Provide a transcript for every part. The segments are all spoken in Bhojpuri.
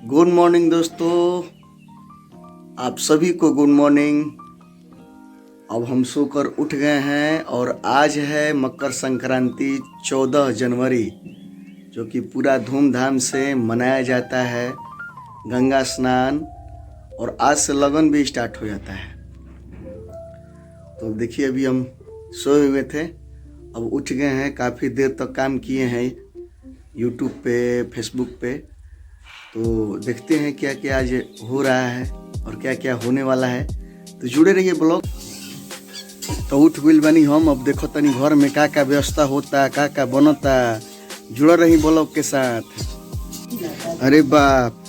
गुड मॉर्निंग दोस्तों, आप सभी को गुड मॉर्निंग। अब हम सोकर उठ गए हैं और आज है मकर संक्रांति 14 जनवरी, जो कि पूरा धूमधाम से मनाया जाता है। गंगा स्नान और आज से लगन भी स्टार्ट हो जाता है। तो देखिए अभी हम सोए हुए थे, अब उठ गए हैं। काफ़ी देर तक काम किए हैं यूट्यूब पे, फेसबुक पे। तो देखते हैं क्या क्या आज हो रहा है और क्या क्या होने वाला है। तो जुड़े रहिए ब्लॉग। तो उठ गइल बानी हम, अब देखो तनी घर में का व्यवस्था होता, का बनता। जुड़ा रही ब्लॉग के साथ। अरे बाप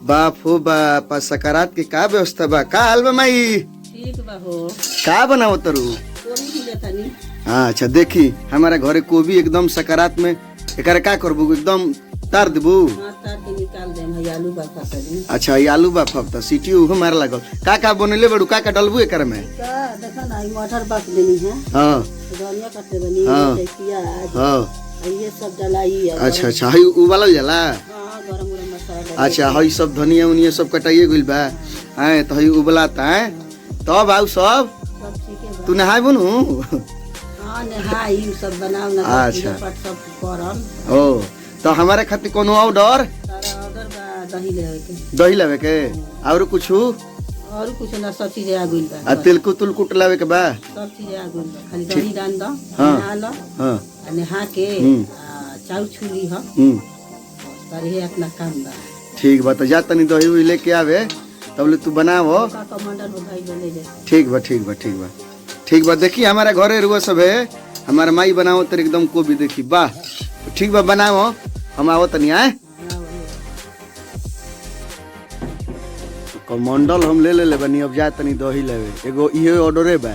बाप हो बाप, सकारात के का व्यवस्था बा? का हाल बा माई? ठीक बा हो। का बनाओ तरू? अच्छा देखी हमारा घरे कोबी एकदम सकारात में। एकरा का करबू? एकदम तार देबू? आलू बा फटनी। अच्छा ये आलू बा फटता, सीटी उहो मार लागल। का बनले बड़ू? का डलबू एकरा में? देखा ना मटर बाक देनी है। हां धनिया काटे बनी, प्याज, हां ये सब डलाई। अच्छा हई उबालल जाला? हां, गरम गरम मसाला। अच्छा हई सब धनिया उनिया सब कटाइए गइल बा। हैं तो हई उबलाता है तब आउ सब ठीक है। तू नहाय बनू? हां नहाई सब बनाव ना। अच्छा सब करम। ओ तो हमारे खातिर कोनो ऑर्डर? सारा ऑर्डर बा दही लेवे के। दही लेवे के और कुछ? और कुछ ना, सब चीज आ गइल बा। आ तिलकु तुलकुट लावे के बा? सब चीज आ गइल बा, खाली दही डाल दो। हाँ। नहा लो। हां नहा के चाउ छुली ह। पर ये अपना काम बा। ठीक बा, तो जा तनी दही उही लेके आवे तब ले तू बनावो। का कमांडर भाई ले जा। ठीक बा ठीक बा ठीक बा ठीक बा। देखी हमारा घरे रुआ सब है, हमारा माई बनाओ तो एकदम कोबी देखी वाह। तो ठीक बा बनाओ, हम आओ तनी आए। कमंडल हम ले बनी, अब जा तनी दही लेवे। एगो इहे ऑर्डरे बा।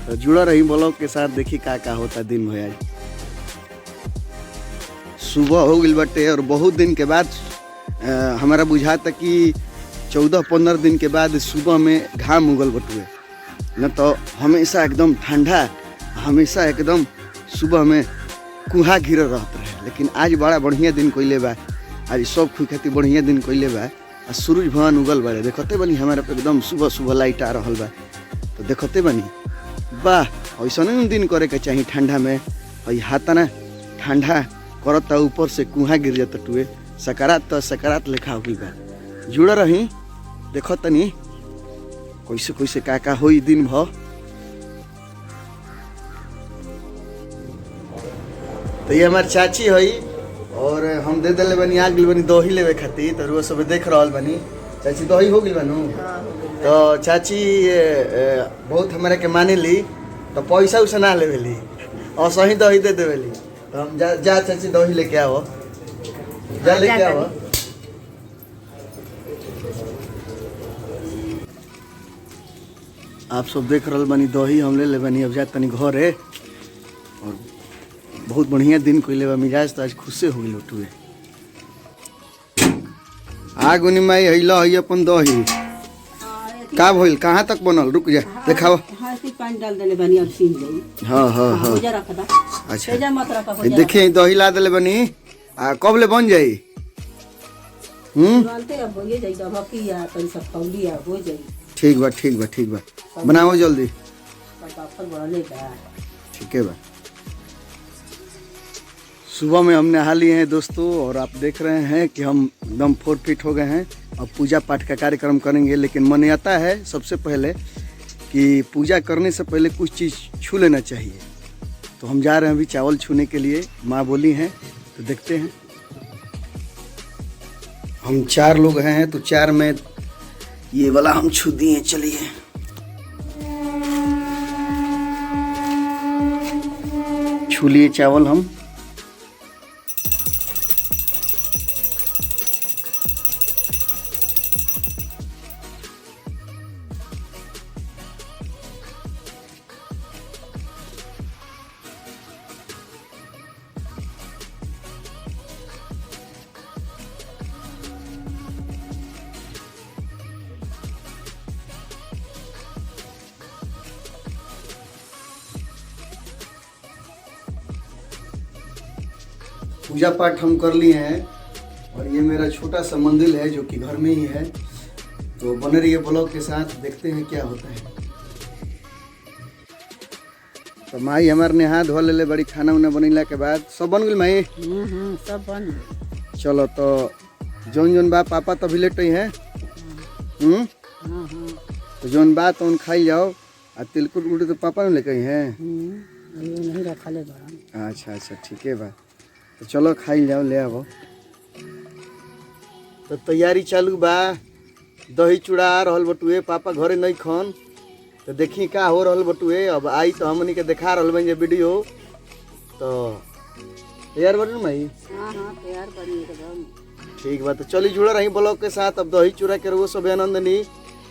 तो जुड़ा रही ब्लॉग के साथ, देखी का होता दिन में। आज सुबह हो गई बटे और बहुत दिन के बाद हमारा बुझाता कि 14-15 दिन के बाद सुबह में घाम उगल बटुए। न तो हमेशा एकदम ठंडा, हमेशा एकदम सुबह में कुहा घिरल रहत रहे। लेकिन आज बड़ा बढ़िया दिन कोइले बा। आज सब खुई खातिर बढ़िया दिन कोइले बा। आ सूरज भगवान उगल बाड़े, देखते बनी हमारा पे एकदम सुबह सुबह लाइट आ रहल बा। तो देखते बनी वाह, ऐसा नहीं दिन करे के चाहिए ठंडा में। और हाथा ना ठंडा करता, ऊपर से कुहा गिर जाता टुए। सकारात तो सकारात लिखा हो गई बा। जुड़ा रही देखो तनी कैसे कैसे का होई दिन भ। तो ये हमार चाची हई और हम दे दिले बनी, आ गइल बनी दही लेवे खातिर। तो रोज सब देख रहल बनी। चाची दही हो गइल बनू? तो चाची बहुत हमारे के माने ली, तो पैसा उसे ना लेवेली और सही दही दे देवेली। तो हम जा चाची दही लेके आओ, जा लेके आओ। आप सब देख रहल बनी दही हम ले बनी। अब जा तनी घर है और बहुत बढ़िया दिन कोइले बा। मिजाज तो आज खुशे हो गइल टुए। आगुनी माई हइला हई अपन दही का भइल? कहाँ तक बनल? रुक जा देखाओ। हां से पानी डाल देले बनी, अब सीन दे। हां हां हां हो जा रख दा। अच्छा तेजा मत रख। हो जा। देखिए दही ला देले बनी। आ कब ले बन जाई? जानते अब हो जाई, अब पिया तन सब खौली आ हो जाई। ठीक बा ठीक बा ठीक बा, बनाओ जल्दी। पापड़ बड़ा ले बा। ठीक है बा। सुबह में हम नहा लिए हैं दोस्तों, और आप देख रहे हैं कि हम एकदम 4 फीट हो गए हैं। अब पूजा पाठ का कार्यक्रम करेंगे, लेकिन मान्यता है सबसे पहले कि पूजा करने से पहले कुछ चीज़ छू लेना चाहिए। तो हम जा रहे हैं अभी चावल छूने के लिए। माँ बोली हैं तो देखते हैं। हम 4 लोग हैं तो 4 में ये वाला हम छू दिए। चलिए छू लिए चावल हम। पूजा पाठ हम कर लिए हैं और ये मेरा छोटा सा मंदिर है जो कि घर में ही है। तो बने रहिए ब्लॉग के साथ, देखते हैं क्या होता है। तो माई हमारे नेहा धो ले बड़ी, खाना उना बनैला के बाद सब बन गई माई। सब बन। चलो तो जौन जौन बा पापा तभी लेट है। तो जौन बात उन खाई जाओ। आ तिलकुट गुटी तो पापा ने लेके हैं। नहीं रखा ले बड़ा। अच्छा ठीक है बा। तो चलो खाई जाओ, ले आओ। तो तैयारी चालू बा, दही चूड़ा आ रहल बटुए, पापा घरे नहीं खन। तो देखी का हो रहल बटुए। अब आई तो हमनी के दिखा रहल बन वीडियो। तो तैयार बन माई? हाँ तैयार बनी एकदम। ठीक बा, तो चली जुड़ा रही ब्लॉग के साथ। अब दही चूड़ा के वो सब आनंद ली।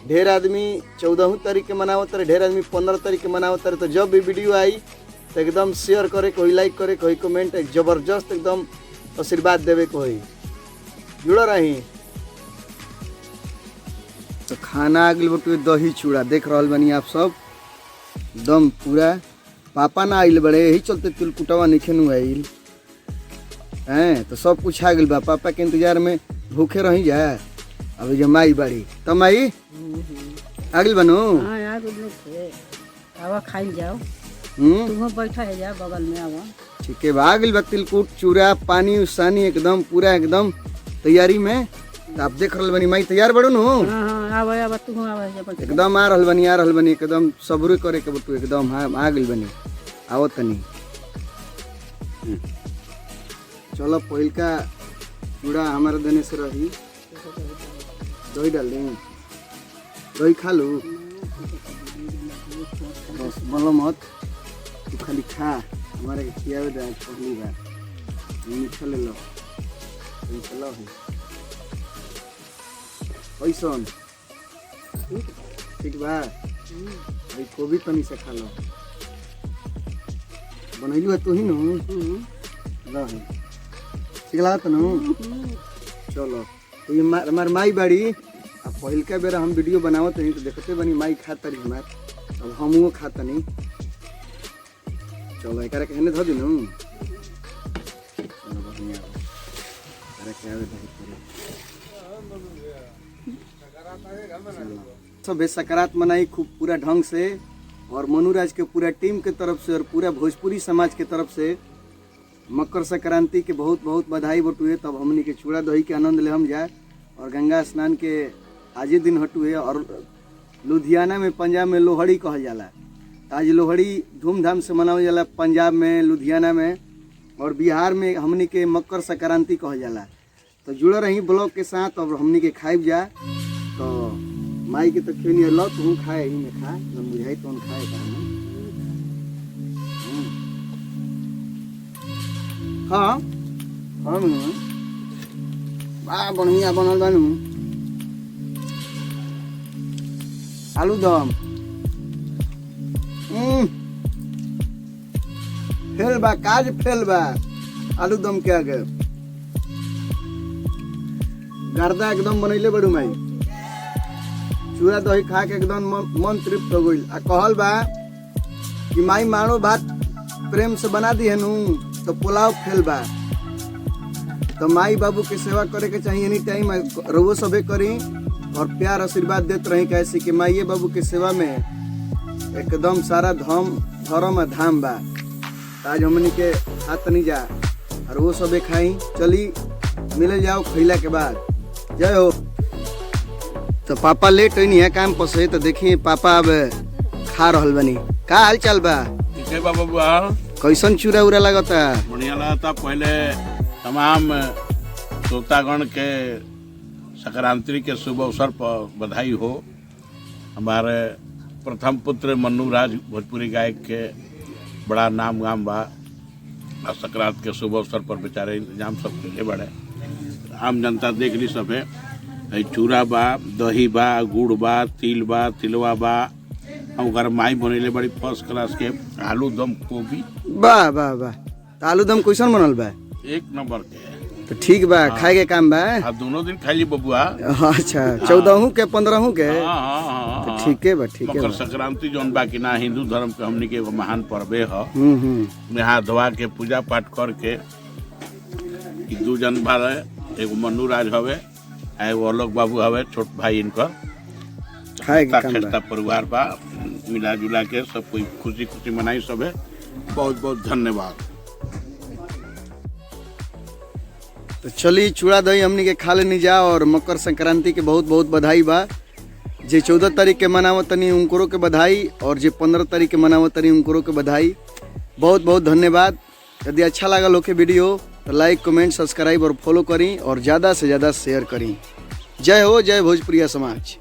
ढेर आदमी 14 तारीख के मनावत रहे, ढेर आदमी 15 तारीख के मनावत रहे। तो जब भी वीडियो आई तो एकदम शेयर करे, कोई लाइक करे, कोई कमेंट, एक जबरदस्त एकदम आशीर्वाद देवे कोई। जुड़ा रही। तो खाना आ गई बटुए दही चूड़ा, देख रहल बनी आप सब एकदम पूरा। पापा ना आइल बड़े, यही चलते तिलकुटवा निखेनु आइल हैं। तो सब कुछ आ गई बा, पापा के इंतजार में भूखे रही जाए। अब जब माई बड़ी तो माई आ गई बनू। हाँ यार आवा खाई जाओ। तुम बैठा है जा बगल में आवा। ठीक है, आ गई बा तिलकुट चूड़ा, पानी उसानी एकदम पूरा एकदम तैयारी में। तो आप देख रहल बनी माई तैयार बड़ू नु। आवा तुम आवा एकदम आ रहल बनी एकदम सबरे करे के बटू एकदम। हाँ आ गई बनी, आओ तनी। चलो पहिल का चूड़ा हमारे देने से रही। दही डाल दें, दही खा लो बस, बोलो मत। तू खाली खा, हमारे खियावे दे पहली बार। मीठा ले लो, चलो ऐसन ठीक बा। भाई कोबी तनी से खा लो, बनैलू है तू ही नु। सिखला तो नु। चलो तो ये हमार माई बाड़ी। अब पहिल का बेरा हम वीडियो बनावत नहीं तो देखते बनी माई खाता रही हमार। अब हमू खाता नहीं। चलो एक कहने धो दी नु। चलो बढ़िया सब सकरात मनाई खूब पूरा ढंग से। और मनुराज के पूरा टीम के तरफ से और पूरा भोजपुरी समाज के तरफ से मकर संक्रांति के बहुत बहुत बधाई बटुए। तब हमनी के चूड़ा दही के आनंद ले हम जाए। और गंगा स्नान के आज ही दिन हटुए। और लुधियाना में पंजाब में लोहड़ी कहल जाला। आज लोहड़ी धूमधाम से मनावल जाला पंजाब में, लुधियाना में। और बिहार में हमनी के मकर संक्रांति कहल जाला। तो जुड़े रही ब्लॉग के साथ। और हमनी के खाइब जा। तो माई के तो खेनी लो, तू खाए ही में खा, जब बुझाई तो खाए हाँ हाँ बा बढ़िया बनल बानू। आलू दम फेल बा, काज फेल बा। आलू दम के आगे गर्दा एकदम बनैले बड़ू माई। चूड़ा दही खा के एकदम मन तृप्त हो गई। आ कहल बा कि माई मारो भात प्रेम से बना दी है नु तो पुलाव फेल बा। तो माई बाबू के सेवा करे के चाहिए एनी टाइम। रवो सबे करी और प्यार आशीर्वाद देते रही। कैसे कि माई बाबू के सेवा में एकदम सारा धर्म आ धाम बा। आज हमनी के हाथ नहीं जा और वो सबे खाई। चली मिले जाओ खैला के बाद। जय हो। तो पापा लेट नहीं है काम पर से। तो देखिए पापा अब खा रहल बनी। का हाल चाल बा? ठीक है बाबा। कैसन चूड़ा उड़ा लगता? बढ़िया लगता। पहले तमाम श्रोतागण के संक्रांति के शुभ अवसर पर बधाई हो। हमारे प्रथम पुत्र मन्नू राज भोजपुरी गायक के बड़ा नाम गाम बा। और संक्रांति के शुभ अवसर पर बेचारे इंतजाम सब के बड़े। आम जनता देख ली सब है। चूड़ा बा, दही बा, गुड़ बा, तिल बा, तिलवा बा। और माई बनैले बड़ी फर्स्ट क्लास के आलू दम कोबी। वाह वाह वाह। तो आलू दम कैसन बनल बा? एक नंबर के। तो ठीक बा, खाए के काम बा। दोनों दिन खाई ली बबुआ। अच्छा 14 के 15 के। हाँ। ठीक है बा, ठीक है। मकर संक्रांति जौन बा कि ना हिंदू धर्म के हमनी के एगो महान पर्व है। नहा धोआ के पूजा पाठ करके 2 जन बार एगो मन्नू राज हवे, एगो आलोक बाबू हवे छोट भाई इनकर। खाए के काम बा। खेस्ता परिवार बा, मिला जुला के सब कोई खुशी खुशी मनाई सब है। बहुत बहुत धन्यवाद। तो चली चूड़ा दही हमनी के खा लेनी जा और मकर संक्रांति के बहुत बहुत बधाई बा। जे 14 तारीख के मनावत तनी उनको के बधाई और जे 15 तारीख के मनावत तनी उनको के बधाई। बहुत बहुत धन्यवाद। यदि अच्छा लगा लोग के वीडियो तो लाइक कमेंट सब्सक्राइब और फॉलो करी और ज़्यादा से ज़्यादा शेयर करी। जय हो, जय भोजपुरिया समाज।